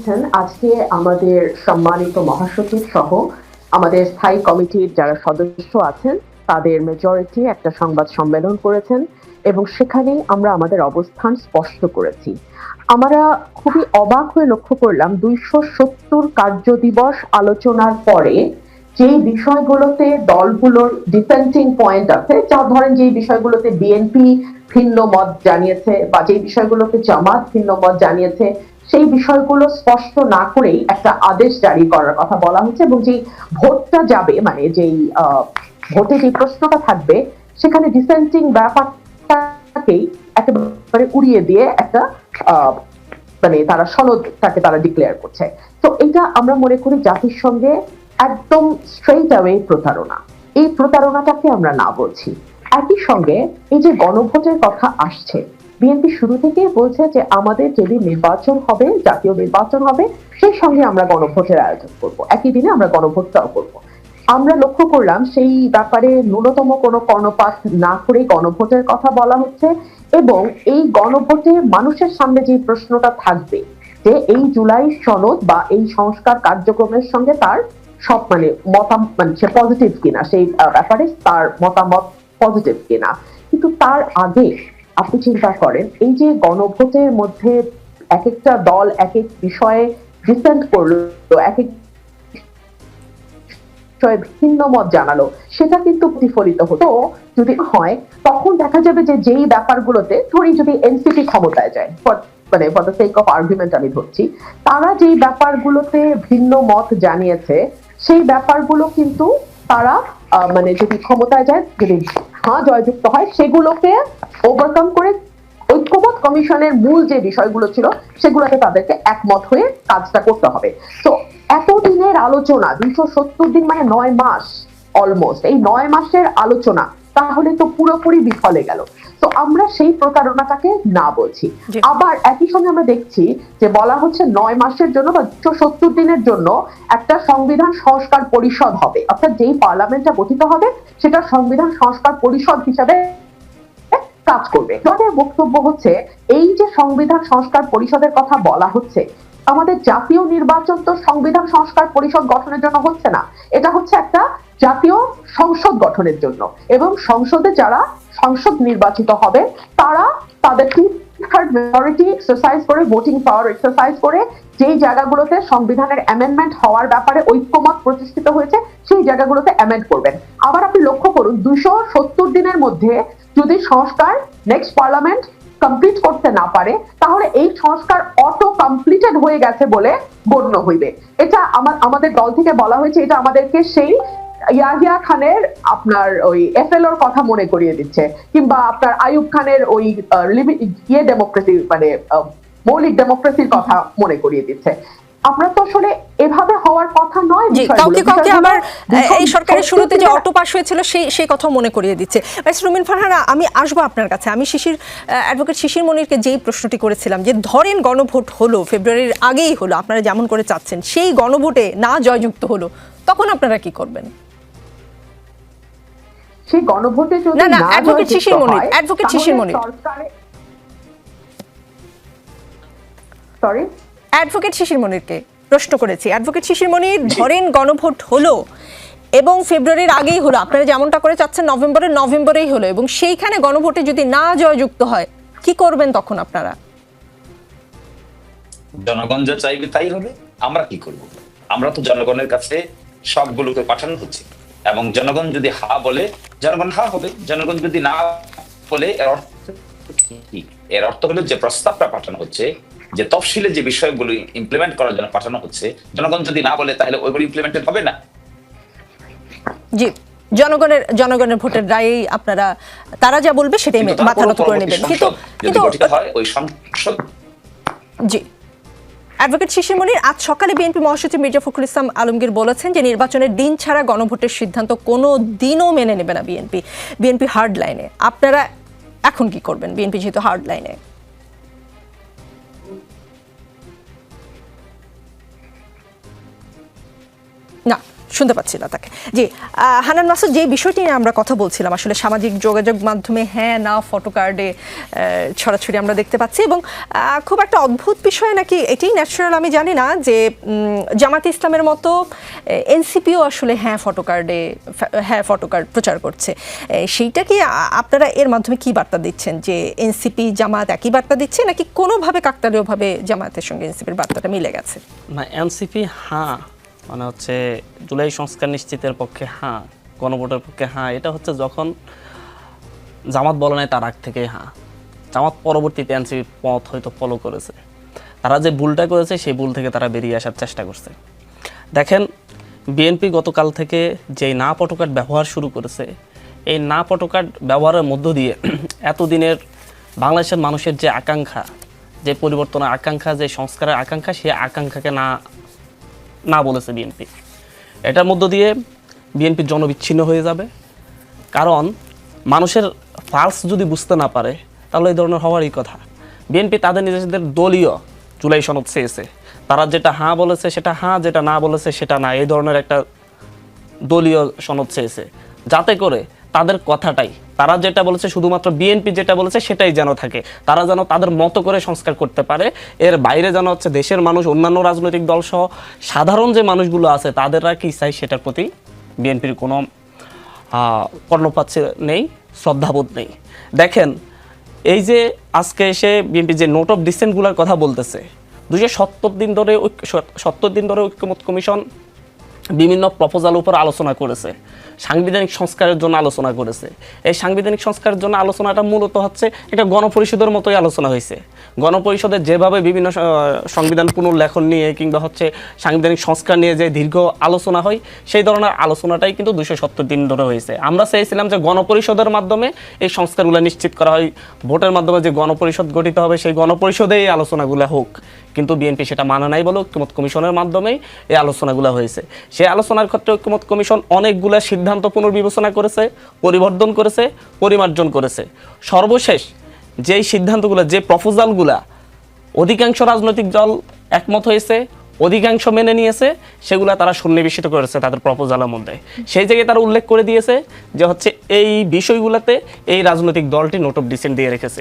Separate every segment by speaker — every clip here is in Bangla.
Speaker 1: করেছেন আজকে আমাদের সম্মানিত মহাসচিব সহ আমাদের স্থায়ী কমিটির যারা সদস্য আছেন তাদের মেজরিটি একটা সংবাদ সম্মেলন করেছেন এবং সেখানেই আমরা আমাদের অবস্থান স্পষ্ট করেছি। আমরা খুবই অবাক হয়ে লক্ষ্য করলাম 270 কার্য দিবস আলোচনার পরে যেই বিষয়গুলোতে দলগুলোর ডিসেন্টিং পয়েন্ট আছে, যা ধরেন যে বিষয়গুলোতে বিএনপি ভিন্ন মত জানিয়েছে বা যে বিষয়গুলোতে জামাত ভিন্ন মত জানিয়েছে, সেই বিষয়গুলো স্পষ্ট না করেই একটা আদেশ জারি করার কথা বলা হচ্ছে এবং যে ভোটটা যাবে মানে যেই ভোটে যে প্রশ্নটা থাকবে সেখানে ডিসেন্টিং ব্যাপারটাকেই একেবারে উড়িয়ে দিয়ে একটা মানে তারা সনদটাকে তারা ডিক্লেয়ার করছে। তো এটা আমরা মনে করি জাতির সঙ্গে একদম স্ট্রেইট অ্যাওয়ে প্রতারণা। এই প্রতারণাটাকে আমরা না বলছি। একই সঙ্গে এই যে গণভোটের কথা আসছে, বিএনপি শুরু থেকেই বলছে যে আমাদের যেদিন নির্বাচন হবে, জাতীয় নির্বাচন হবে, সেই সঙ্গে আমরা গণভোটের আয়োজন করব, একই দিনে আমরা গণভোটটাও করব। আমরা লক্ষ্য করলাম সেই ব্যাপারে ন্যূনতম কোনো কর্ণপাত না করে গণভোটের কথা বলা হচ্ছে এবং এই গণভোটে মানুষের সামনে যে প্রশ্নটা থাকবে যে এই জুলাই সনদ বা এই সংস্কার কার্যক্রমের সঙ্গে তার সব মানে মানে সে পজিটিভ কিনা, সেই ব্যাপারে তার মতামত পজিটিভ কিনা। কিন্তু তার আগে আপনি চিন্তা করেন এই যে গণভোটের মধ্যে এক একটা দল এক এক বিষয়ে ডিসেন্ট করলো, এক এক ভিন্ন মত জানালো, সেটা কিন্তু প্রতিফলিত হতো যদি হয় তখন দেখা যাবে যে যেই ব্যাপারগুলোতে ধরি যদি এনসিপি ক্ষমতায় যায়, মানে for the sake of argument আমি ধরছি, তারা যেই ব্যাপারগুলোতে ভিন্ন মত জানিয়েছে সেই ব্যাপারগুলো কিন্তু তারা মানে যদি ক্ষমতায় যায়, যদি জয়যুক্ত হয়, সেগুলোকে ওভারকাম করে ঐক্যমত কমিশনের মূল যে বিষয়গুলো ছিল সেগুলোতে তাদেরকে একমত হয়ে কাজটা করতে হবে। তো এতদিনের আলোচনা 270 দিন মানে 9 মাস অলমোস্ট, এই 9 মাসের আলোচনা তাহলে তো পুরোপুরি বিফলে গেল। তো আমরা সেই প্রতারণাটাকে না বলছি। আবার একই সঙ্গে আমরা দেখছি যে বলা হচ্ছে 9 মাসের জন্য বা 270 দিনের জন্য একটা সংবিধান সংস্কার পরিষদ হবে, অর্থাৎ যেই পার্লামেন্টটা গঠিত হবে সেটা সংবিধান সংস্কার পরিষদ হিসাবে কাজ করবে। আমাদের বক্তব্য হচ্ছে এই যে সংবিধান সংস্কার পরিষদের কথা বলা হচ্ছে, আমাদের জাতীয় নির্বাচন তো সংবিধান সংস্কার পরিষদ গঠনের জন্য হচ্ছে না, এটা হচ্ছে একটা জাতীয় সংসদ গঠনের জন্য এবং সংসদে যারা সংসদ নির্বাচিত হবে তারা তাদের মেজরিটি এক্সারসাইজ করে, ভোটিং পাওয়ার এক্সারসাইজ করে যেই জায়গাগুলোতে সংবিধানের অ্যামেন্ডমেন্ট হওয়ার ব্যাপারে ঐক্যমত প্রতিষ্ঠিত হয়েছে সেই জায়গাগুলোতে অ্যামেন্ড করবেন। আবার আপনি লক্ষ্য করুন 270 দিনের মধ্যে যদি সংস্কার নেক্সট পার্লামেন্ট কমপ্লিট করতে না পারে তাহলে এই সংস্কার অটো কমপ্লিটেড হয়ে গেছে বলে গণ্য হইবে। এটা আমাদের দল থেকে বলা হয়েছে, এটা আমাদেরকে সেই ইয়াহিয়া খানের আপনার ওই এফএলওর কথা মনে করিয়ে দিচ্ছে, কিংবা আপনার আইয়ুব খানের ওই ডেমোক্রেসি মানে মৌলিক ডেমোক্রেসির কথা মনে করিয়ে দিচ্ছে। আমরা তো আসলে এভাবে হওয়ার কথা নয়।
Speaker 2: কাউকে কাউকে আবার এই সরকারের শুরুতে যে অটো পাস হয়েছিল সেই কথা মনে করিয়ে দিচ্ছে। রুমিন ফারহানা, আমি আসবো আপনার কাছে। আমি অ্যাডভোকেট শিশির মনিরকে যেই প্রশ্নটি করেছিলাম যে ধরেন গণভোট হলো, ফেব্রুয়ারির আগেই হলো, আপনারা যেমন করে চাচ্ছেন, সেই গণভোটে না জয়যুক্ত হলো, তখন আপনারা কি করবেন?
Speaker 1: সেই গণভোটে যদি
Speaker 2: না অ্যাডভোকেট শিশির মনির, অ্যাডভোকেট শিশির মনির,
Speaker 1: সরি
Speaker 2: অ্যাডভোকেট শিশির মনিরকে প্রশ্ন করেছি। অ্যাডভোকেট শিশির মনির, ধরেন গণভোট হলো এবং ফেব্রুয়ারির আগেই হলো, আপনারা যেমনটা করে চাচ্ছেন নভেম্বরেই হলো, এবং সেইখানে গণভোটে যদি না জয়যুক্ত হয়, কি করবেন তখন আপনারা?
Speaker 3: জনগণ যা চাইবে তাই হবে। আমরা কি করব? আমরা তো জনগণের কাছে সবগুলোকে পাঠানো হচ্ছে এবং জনগণ যদি হা বলে জনগণ হা হবে, জনগণ যদি না বলে এর অর্থ হলো যে প্রস্তাবটা পাঠানো হচ্ছে, যে তফসিলে যে বিষয়গুলো ইমপ্লিমেন্ট করার জন্য পাঠানো হচ্ছে, জনগণ যদি না বলে তাহলে ওইগুলো ইমপ্লিমেন্টেড হবে না।
Speaker 2: জি, জনগণের ভোটের রায়েই আপনারা, তারা যা বলবে সেটাই মাথা নত করে নেবেন। কিন্তু
Speaker 3: ওই সংসদ।
Speaker 2: জি, অ্যাডভোকেট শিশির মনির, আজ সকালে বিএনপি মহাসচিব মির্জা ফখরুল ইসলাম আলমগীর বলেছেন যে নির্বাচনের দিন ছাড়া গণভোটের সিদ্ধান্ত কোনো দিনও মেনে নেবে না বিএনপি হার্ড লাইনে। আপনারা এখন কি করবেন, বিএনপি যেহেতু হার্ড লাইনে? না, শুনতে পাচ্ছি না তাকে। জি, হান্নান মাসুদ, যে বিষয়টি নিয়ে আমরা কথা বলছিলাম আসলে সামাজিক যোগাযোগ মাধ্যমে হ্যাঁ না ফটো কার্ডে ছড়াছড়ি আমরা দেখতে পাচ্ছি, এবং খুব একটা অদ্ভুত বিষয় নাকি এটি ন্যাচারাল আমি জানি না, যে জামাতে ইসলামের মতো এনসিপিও আসলে হ্যাঁ ফটো কার্ড প্রচার করছে। সেইটা কি আপনারা এর মাধ্যমে কি বার্তা দিচ্ছেন, যে এনসিপি জামাত একই বার্তা দিচ্ছে, নাকি কোনোভাবে কাকতালীয়ভাবে জামাতের সঙ্গে এনসিপির বার্তাটা মিলে গেছে?
Speaker 4: না, এনসিপি হ্যাঁ মানে হচ্ছে জুলাই সংস্কার নিশ্চিতের পক্ষে হ্যাঁ, গণভোটের পক্ষে হ্যাঁ, এটা হচ্ছে যখন জামাত বলে নাই তার আগ থেকে হ্যাঁ। জামাত পরবর্তীতে এনসিপি পথ হয়তো ফলো করেছে, তারা যে ভুলটা করেছে সেই ভুল থেকে তারা বেরিয়ে আসার চেষ্টা করছে। দেখেন, বিএনপি গতকাল থেকে যেই না ফটো কার্ড ব্যবহার শুরু করেছে, এই না ফটো কার্ড ব্যবহারের মধ্য দিয়ে এতদিনের বাংলাদেশের মানুষের যে আকাঙ্ক্ষা, যে পরিবর্তনের আকাঙ্ক্ষা, যে সংস্কারের আকাঙ্ক্ষা, সেই আকাঙ্ক্ষাকে না বলেছে বিএনপি। এটার মধ্য দিয়ে বিএনপি জনবিচ্ছিন্ন হয়ে যাবে, কারণ মানুষের পালস যদি বুঝতে না পারে তাহলে এই ধরনের হওয়ারই কথা। বিএনপি তাদের নিজেদের দলীয় জুলাই সনদ চেয়েছে, তারা যেটা হ্যাঁ বলেছে সেটা হ্যাঁ, যেটা না বলেছে সেটা না, এই ধরনের একটা দলীয় সনদ চেয়েছে, যাতে করে তাদের কথাটাই, তারা যেটা বলেছে শুধুমাত্র বিএনপি যেটা বলেছে সেটাই যেন থাকে, তারা যেন তাদের মতো করে সংস্কার করতে পারে। এর বাইরে যেন হচ্ছে দেশের মানুষ, অন্যান্য রাজনৈতিক দল সহ সাধারণ যে মানুষগুলো আছে তাদেররা কি চাই সেটার প্রতি বিএনপির কোনো কর্ণপাত নেই, শ্রদ্ধাবোধ নেই। দেখেন, এই যে আজকে এসে বিএনপি যে নোট অফ ডিসেন্টগুলোর কথা বলতেছে, 270 দিন ধরে ঐক্যমত্য কমিশন বিভিন্ন প্রপোজাল উপর আলোচনা করেছে, সাংবিধানিক সংস্কারের জন্য আলোচনা করেছে। এই সাংবিধানিক সংস্কারের জন্য আলোচনাটা মূলত হচ্ছে একটা গণপরিষদের মতোই আলোচনা হয়েছে। গণপরিষদের যেভাবে বিভিন্ন সংবিধান পুনর্লেখন নিয়ে কিংবা হচ্ছে সাংবিধানিক সংস্কার নিয়ে যে দীর্ঘ আলোচনা হয়, সেই ধরনের আলোচনাটাই কিন্তু 270 দিন ধরে হয়েছে। আমরা চেয়েছিলাম যে গণপরিষদের মাধ্যমে এই সংস্কারগুলো নিশ্চিত করা হয়, ভোটের মাধ্যমে যে গণপরিষদ গঠিত হবে সেই গণপরিষদে এই আলোচনাগুলো হোক, কিন্তু বিএনপি সেটা মানে নাই বলে ঐক্যমত্য কমিশনের মাধ্যমেই এই আলোচনাগুলো হয়েছে। সেই আলোচনার ক্ষেত্রে ঐক্যমত্য কমিশন অনেকগুলো সিদ্ধান্ত পুনর্বিবেচনা করেছে, পরিবর্তন করেছে, পরিমার্জন করেছে। সর্বশেষ যেই সিদ্ধান্তগুলো, যে প্রপোজালগুলা অধিকাংশ রাজনৈতিক দল একমত হয়েছে, অধিকাংশ মেনে নিয়েছে, সেগুলো তারা সন্নিবেশিত করেছে তাদের প্রপোজালের মধ্যে। সেই জায়গায় তারা উল্লেখ করে দিয়েছে যে হচ্ছে এই বিষয়গুলোতে এই রাজনৈতিক দলটি নোট অফ ডিসেন্ট দিয়ে রেখেছে,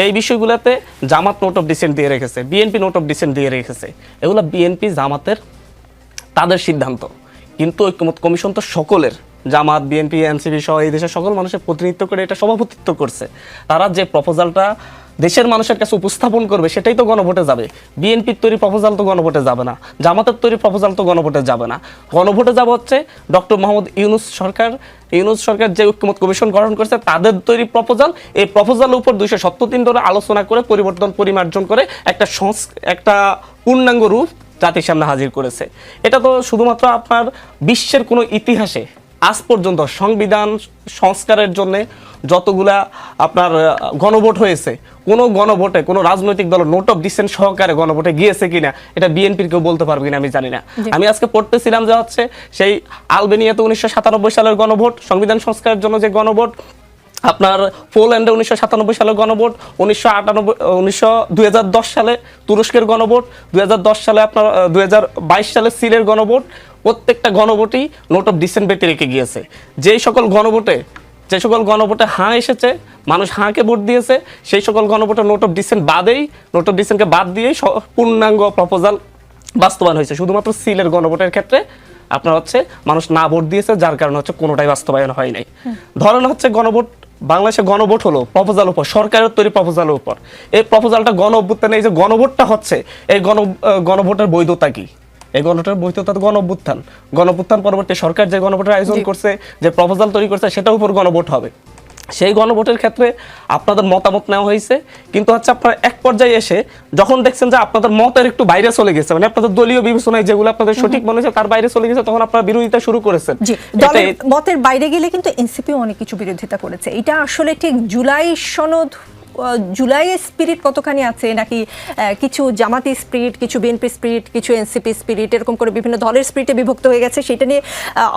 Speaker 4: এই বিষয়গুলোতে জামাত নোট অফ ডিসেন্ট দিয়ে রেখেছে, বিএনপি নোট অফ ডিসেন্ট দিয়ে রেখেছে। এগুলো বিএনপি জামাতের তাদের সিদ্ধান্ত, কিন্তু ঐক্যমত্য কমিশন তো সকলের, জামাত, বিএনপি, এনসিপি সহ এই দেশের সকল মানুষের প্রতিনিধিত্ব করে এটা সভাপতিত্ব করছে। তারা যে প্রপোজালটা দেশের মানুষের কাছে উপস্থাপন করবে সেটাই তো গণভোটে যাবে। বিএনপির তৈরি প্রপোজাল তো গণভোটে যাবে না, জামাতের তৈরি প্রপোজাল তো গণভোটে যাবে না। গণভোটে যাবে হচ্ছে ডক্টর মোহাম্মদ ইউনূস সরকার যে ঐক্যমত্য কমিশন গঠন করেছে তাদের তৈরি প্রপোজাল। এই প্রপোজালের উপর 270 দিন ধরে আলোচনা করে, পরিবর্তন, পরিমার্জন করে একটা পূর্ণাঙ্গ রূপ জাতির সামনে হাজির করেছে। এটা তো শুধুমাত্র আপনার বিশ্বের কোনো ইতিহাসে আজ পর্যন্ত সংবিধান সংস্কারের জন্য যতগুলা আপনার গণভোট হয়েছে, কোনো গণভোটে কোনো রাজনৈতিক দল নোট অফ ডিসেন্ট সহকারে গণভোটে গিয়েছে কিনা এটা বিএনপির কেউ বলতে পারবে কিনা আমি জানি না। আমি আজকে পড়তেছিলাম যে হচ্ছে সেই আলবেনিয়াতে 1997 সালের গণভোট, সংবিধান সংস্কারের জন্য যে গণভোট, আপনার পোল্যান্ডে 1997 সালের গণভোট, 2010 সালে তুরস্কের গণভোট, 2010 সালে আপনার 2022 সালে সিলের গণভোট, প্রত্যেকটা গণভোটই নোট অফ ডিসেন্ট ব্যক্তি রেখে গিয়েছে। যে সকল গণভোটে হাঁ এসেছে, মানুষ হাঁকে ভোট দিয়েছে, সেই সকল গণভোটে নোট অফ ডিসেন্টকে বাদ দিয়েই পূর্ণাঙ্গ প্রপোজাল বাস্তবায়ন হয়েছে। শুধুমাত্র সিলের গণভোটের ক্ষেত্রে আপনার হচ্ছে মানুষ না ভোট দিয়েছে, যার কারণে হচ্ছে কোনোটাই বাস্তবায়ন হয় নাই। ধরেন হচ্ছে গণভোট, বাংলাদেশে গণভোট হলো প্রপোজাল উপর, সরকারের তৈরি প্রপোজালের উপর। এই প্রপোজালটা গণ অভ্যুত্থানে, এই যে গণভোটটা হচ্ছে, এই গণভোটের বৈধতা কি? এই গণভোটের বৈধতা তো গণঅভ্যুত্থান পরবর্তী সরকার যে গণভোটের আয়োজন করছে, যে প্রপোজাল তৈরি করছে, সেটার উপর গণভোট হবে। সেই গণভোটের ক্ষেত্রে আপনাদের মতামত নেওয়া হয়েছে, কিন্তু হচ্ছে আপনারা এক পর্যায়ে এসে যখন দেখছেন যে আপনাদের মতের একটু বাইরে চলে গেছে, মানে আপনাদের দলীয় বিবেচনায় যেগুলো আপনাদের সঠিক মনে হচ্ছে তার বাইরে চলে গেছে, তখন আপনারা বিরোধিতা শুরু করেছেন।
Speaker 2: দলের মতের বাইরে গেলে কিন্তু এনসিপি অনেক কিছু বিরোধিতা করেছে। এটা আসলে ঠিক জুলাই সনদ জুলাইয়ের স্পিরিট কতখানি আছে, নাকি কিছু জামাতি স্পিরিট, কিছু বিএনপি স্পিরিট, কিছু এনসিপি স্পিরিট, এরকম করে বিভিন্ন দলের স্পিরিটে বিভক্ত হয়ে গেছে, সেটা নিয়ে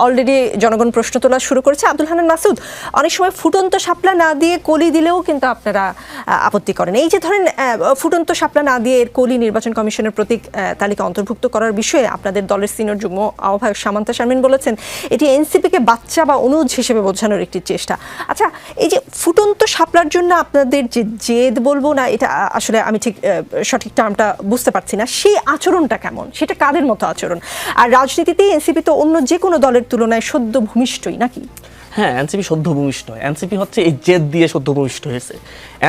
Speaker 2: অলরেডি জনগণ প্রশ্ন তোলা শুরু করেছে। আব্দুল হান্নান মাসুদ, অনেক সময় ফুটন্ত শাপলা না দিয়ে কলি দিলেও কিন্তু আপনারা আপত্তি করেন। এই যে ধরেন ফুটন্ত শাপলা না দিয়ে এর কলি নির্বাচন কমিশনের প্রতীক তালিকা অন্তর্ভুক্ত করার বিষয়ে আপনাদের দলের সিনিয়র যুগ্ম আহ্বায়ক সামান্তা শারমিন বলেছেন এটি এনসিপিকে বাচ্চা বা অনুজ হিসেবে বোঝানোর একটি চেষ্টা। আচ্ছা, এই যে ফুটন্ত শাপলার জন্য আপনাদের যে জেদ বলবো না, এটা আসলে আমি ঠিক সঠিক টার্মটা বুঝতে পারছি না, সেই আচরণটা কেমন, সেটা কাদের মতো আচরণ? আর রাজনীতিতে এনসিপি তো অন্য যে কোনো দলের তুলনায় সদ্য ভূমিষ্ঠই নাকি?
Speaker 4: হ্যাঁ, এনসিপি সদ্য ভূমিষ্ঠ। এনসিপি হচ্ছে এই জেদ দিয়ে সদ্য ভূমিষ্ঠ হয়েছে।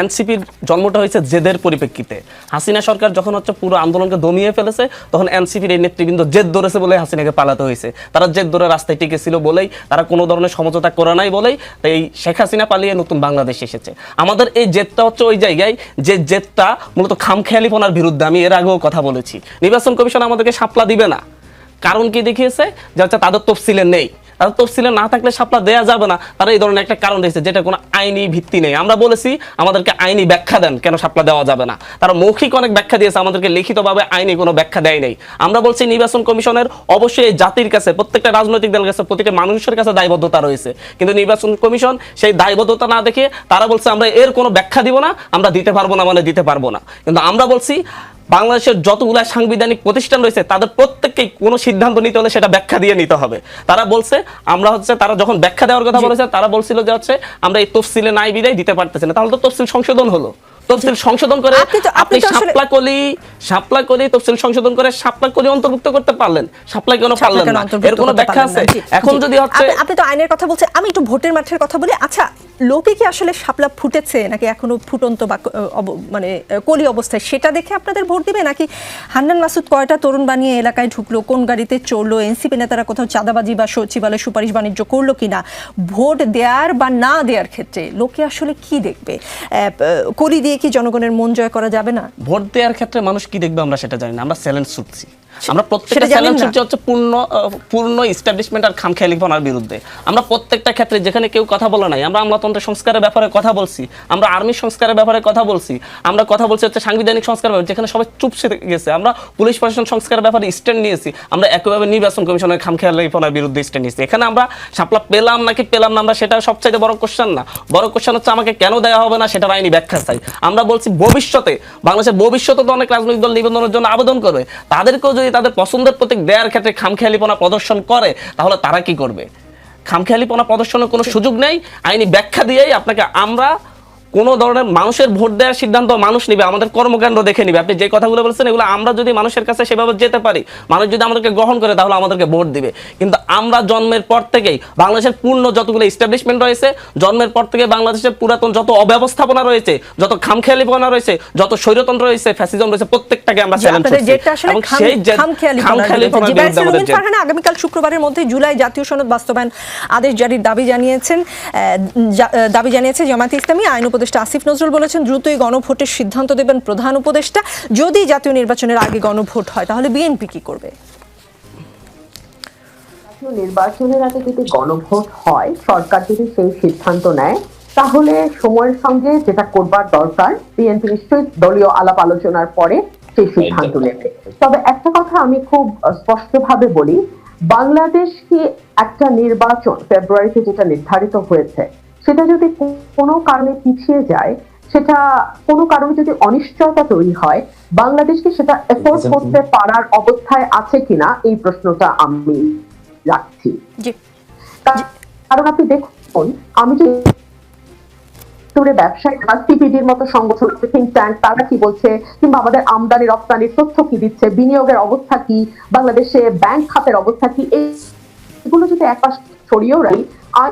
Speaker 4: এনসিপির জন্মটা হয়েছে জেদের পরিপ্রেক্ষিতে। হাসিনা সরকার যখন হচ্ছে পুরো আন্দোলনকে দমিয়ে ফেলেছে, তখন এনসিপির এই নেতৃবৃন্দ জেদ ধরেছে বলে হাসিনাকে পালাতে হয়েছে। তারা জেদ ধরে রাস্তায় টিকেছিল বলেই, তারা কোনো ধরনের সমঝোতা করে নাই বলেই তাই শেখ হাসিনা পালিয়ে নতুন বাংলাদেশ এসেছে। আমাদের এই জেদটা হচ্ছে ওই জায়গায় যে জেদটা মূলত খামখেয়ালিপনার বিরুদ্ধে। আমি এর আগেও কথা বলেছি, নির্বাচন কমিশন আমাদেরকে শাপলা দিবে না। কারণ কি দেখিয়েছে যে হচ্ছে তাদের তফসিলে নেই, তাদের তফসিলে না থাকলে শাপলা দেওয়া যাবে না। তারা এই ধরনের একটা কারণ দিয়েছে যেটা কোনো আইনি ভিত্তি নেই। আমরা বলেছি আমাদেরকে আইনি ব্যাখ্যা দেন কেন শাপলা দেওয়া যাবে না। তারা মৌখিক অনেক ব্যাখ্যা দিয়েছে, আমাদেরকে লিখিতভাবে আইনি কোনো ব্যাখ্যা দেয় নাই। আমরা বলছি নির্বাচন কমিশনের অবশ্যই এই জাতির কাছে, প্রত্যেকটা রাজনৈতিক দলের কাছে, প্রত্যেকটা মানুষের কাছে দায়বদ্ধতা রয়েছে, কিন্তু নির্বাচন কমিশন সেই দায়বদ্ধতা না দেখে তারা বলছে আমরা এর কোনো ব্যাখ্যা দিব না, আমরা দিতে পারবো না, মানে দিতে পারবো না। কিন্তু আমরা বলছি বাংলাদেশের যতগুলো সাংবিধানিক প্রতিষ্ঠান রয়েছে তাদের প্রত্যেককেই কোনো সিদ্ধান্ত নিতে হলে সেটা ব্যাখ্যা দিয়ে নিতে হবে। তারা বলছে আমরা হচ্ছে, তারা যখন ব্যাখ্যা দেওয়ার কথা বলেছে তারা বলছিল যে হচ্ছে আমরা এই তফসিলে নাই বিদায় দিতে পারতেছি না। তাহলে তো তফসিল সংশোধন হলো, তফসিল সংশোধন করে আপনি শাপলা কলি তফসিল সংশোধন করে শাপলা কলি অন্তর্ভুক্ত করতে পারলেন, শাপলা কেন পারলেন না, এর কোনো ব্যাখ্যা আছে? এখন যদি হচ্ছে,
Speaker 2: আপনি তো আইনের কথা বলছেন, আমি একটু ভোটের মাঠের কথা বলি। আচ্ছা, লোকে কি আসলে শাপলা ফুটেছে নাকি এখনো ফুটন্ত বা মানে কলি অবস্থায়, সেটা দেখে আপনাদের ভোট দিবে? নাকি হান্নান মাসুদ কয়টা তরুণ বানিয়ে এলাকায় ঢুকলো, কোন গাড়িতে চড়লো, এনসিপি নেতারা কোথাও চাঁদাবাজি বা সচিবালয় সুপারিশ বাণিজ্য করলো কিনা, ভোট দেওয়ার বা না দেওয়ার ক্ষেত্রে লোকে আসলে কি দেখবে? কলি দিয়ে কি জনগণের মন জয় করা যাবে না?
Speaker 4: ভোট দেওয়ার ক্ষেত্রে মানুষ কি দেখবে আমরা সেটা জানি না। আমরা চ্যালেঞ্জ ছুটছি, আমরা প্রত্যেকটা চ্যালেঞ্জ ছুটছি হচ্ছে পূর্ণ ইস্টাবলিশমেন্ট আর খামখেয়ালিপনার বিরুদ্ধে। আমরা প্রত্যেকটা ক্ষেত্রে যেখানে কেউ কথা বলে নাই, আমরা আমলাতন্ত্রের সংস্কারের ব্যাপারে কথা বলছি, আমরা আর্মি সংস্কারের ব্যাপারে কথা বলছি, আমরা কথা বলছি হচ্ছে সাংবিধানিক সংস্কার ব্যাপারে, যেখানে সবাই চুপসে গেছে। আমরা পুলিশ প্রশাসন সংস্কারের ব্যাপারে স্ট্যান্ড নিয়েছি, আমরা একইভাবে নির্বাচন কমিশনের খামখেয়ালিপনার বিরুদ্ধে স্ট্যান্ড নিয়েছি। এখানে আমরা শাপলা পেলাম নাকি পেলাম না, আমরা সেটা সবচাইতে বড় কোশ্চেন না। বড় কোশ্চেন হচ্ছে আমাকে কেন দেওয়া হবে না সেটার আইনি ব্যাখ্যা চাই। আমরা বলছি ভবিষ্যতে, বাংলাদেশের ভবিষ্যতে তো অনেক রাজনৈতিক দল নিবন্ধনের জন্য আবেদন করবে, তাদেরকেও যদি তাদের পছন্দের প্রতীক দেওয়ার ক্ষেত্রে খামখেয়ালিপনা প্রদর্শন করে তাহলে তারা কি করবে? খামখেয়ালিপনা প্রদর্শনের কোনো সুযোগ নেই। আইনি ব্যাখ্যা দিয়েই আপনাকে আমরা কোনো ধরনের মানুষের ভোট দেওয়ার সিদ্ধান্ত মানুষ নিবে, আমাদের কর্মকাণ্ড দেখে নিবে। আপনি যে কথাগুলো বলছেন এগুলো আমরা যদি মানুষের কাছে সেভাবে যেতে পারি, মানুষ যদি আমাদেরকে গ্রহণ করে তাহলে আমাদেরকে ভোট দিবে। কিন্তু আমরা জন্মের পর থেকেই বাংলাদেশের পূর্ণ যতগুলো এস্টাবলিশমেন্ট রয়েছে, জন্মের পর থেকে বাংলাদেশের পুরাতন যত অব্যবস্থাপনা রয়েছে, যত খামখেয়ালিপনা রয়েছে, যত স্বৈরতন্ত্র রয়েছে, ফ্যাসিজম রয়েছে, প্রত্যেকটাকে আমরা চ্যালেঞ্জ করছি। এবং সেই খামখেয়ালিপনার বিরুদ্ধে আমাদের
Speaker 2: ফারহানা আগামীকাল শুক্রবারের মধ্যে জুলাই জাতীয় সনদ বাস্তবায়ন আদেশ জারির দাবি জানিয়েছে জামায়াতে ইসলামী। আইন উপদেষ্টা আসিফ নজরুল বলেছেন দ্রুতই গণভোটের সিদ্ধান্ত দেবেন প্রধান উপদেষ্টা। যদি জাতীয় নির্বাচনের আগে গণভোট হয় তাহলে বিএনপি কি করবে?
Speaker 1: জাতীয় নির্বাচনের আগে যদি গণভোট হয়, সরকার যদি সেই সিদ্ধান্ত নেয়, তাহলে সময়ের সঙ্গে যেটা করবার দরকার, বিএনপি নিশ্চয়ই দলীয় আলাপ আলোচনার পরে সেই সিদ্ধান্ত নেবে। তবে একটা কথা আমি খুব স্পষ্টভাবে বলি, বাংলাদেশকে একটা নির্বাচন ফেব্রুয়ারিতে যেটা নির্ধারিত হয়েছে, সেটা যদি কোনো কারণে পিছিয়ে যায়, সেটা কোনো কারণে যদি অনিশ্চয়তা তৈরি হয়, বাংলাদেশকে সেটা এফোর্ড করতে পারার অবস্থায় আছে কিনা এই প্রশ্নটা আমি রাখছি। কারণ আপনি দেখুন, আমি যে ব্যবসায়ী সিপিডির মতো সংগঠন, থিঙ্ক ট্যাঙ্ক, তারা কি বলছে, কিংবা আমাদের আমদানি রপ্তানির তথ্য কি দিচ্ছে, বিনিয়োগের অবস্থা কি, বাংলাদেশে ব্যাংক খাতের অবস্থা কি, এগুলো যদি একপাশ ছড়িয়েও রাখি,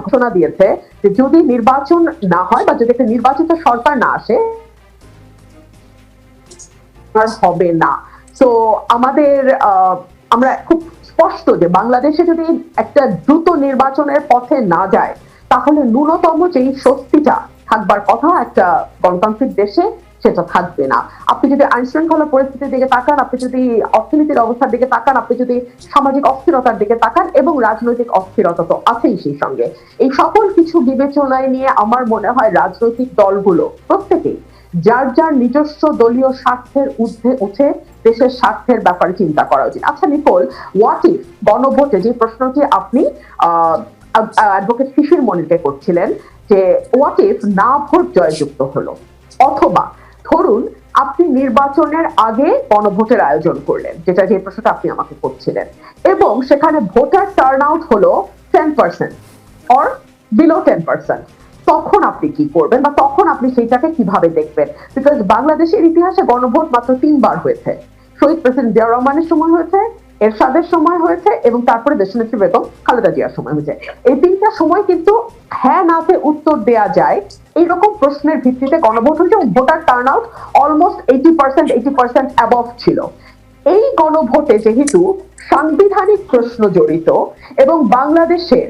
Speaker 1: ঘোষণা দিয়েছে যে যদি নির্বাচন না হয় বা যদি একটা নির্বাচিত সরকার না আসে হবে না। তো আমরা খুব স্পষ্ট যে বাংলাদেশে যদি একটা দ্রুত নির্বাচনের পথে না যায়, তাহলে ন্যূনতম যেই স্বস্তিটা থাকবার কথা একটা গণতান্ত্রিক দেশে, সেটা থাকবে না। আপনি যদি আইন শৃঙ্খলা পরিস্থিতির দিকে তাকান, আপনি যদি অর্থনীতির অবস্থার দিকে তাকান, আপনি যদি সামাজিক অস্থিরতার দিকে তাকান, এবং রাজনৈতিক অস্থিরতা তো আছেই সেই সঙ্গে, এই সকল কিছু বিবেচনায় নিয়ে আমার মনে হয় রাজনৈতিক দলগুলো প্রত্যেকেই যার যার নিজস্ব দলীয় স্বার্থের ঊর্ধ্বে উঠে দেশের স্বার্থের ব্যাপারে চিন্তা করা উচিত। আচ্ছা নিকোল, হোয়াট ইফ গণভোটে যে প্রশ্নটি আপনি অ্যাডভোকেট শিশির মনিরকে করছিলেন, যে হোয়াট ইফ না ভোট জয়যুক্ত হলো, অথবা ধরুন আপনি নির্বাচনের আগে গণভোটের আয়োজন করলেন, যেটা যে প্রশ্নটা আপনি আমাকে করছিলেন, এবং সেখানে ভোটার টার্ন আউট হলো 10% অর বিলো 10%, তখন আপনি কি করবেন বা তখন আপনি সেইটাকে কিভাবে দেখবেন? বিকজ বাংলাদেশের ইতিহাসে গণভোট মাত্র 3 বার হয়েছে। শহীদ প্রেসিডেন্ট জিয়াউর রহমানের সময় হয়েছে, এরশাদের সময় হয়েছে, এবং তারপরে দেশনেত্রী বেগম খালেদা জিয়ার সময় হয়েছে। এই 3টা সময় কিন্তু হ্যাঁ নাতে উত্তর দেয়া যায় এইরকম প্রশ্নের ভিত্তিতে গণভোট হয়েছে, এবং voter turn out almost 80% above ছিল। এই গণভোটে যেহেতু সাংবিধানিক প্রশ্ন জড়িত, এবং বাংলাদেশের,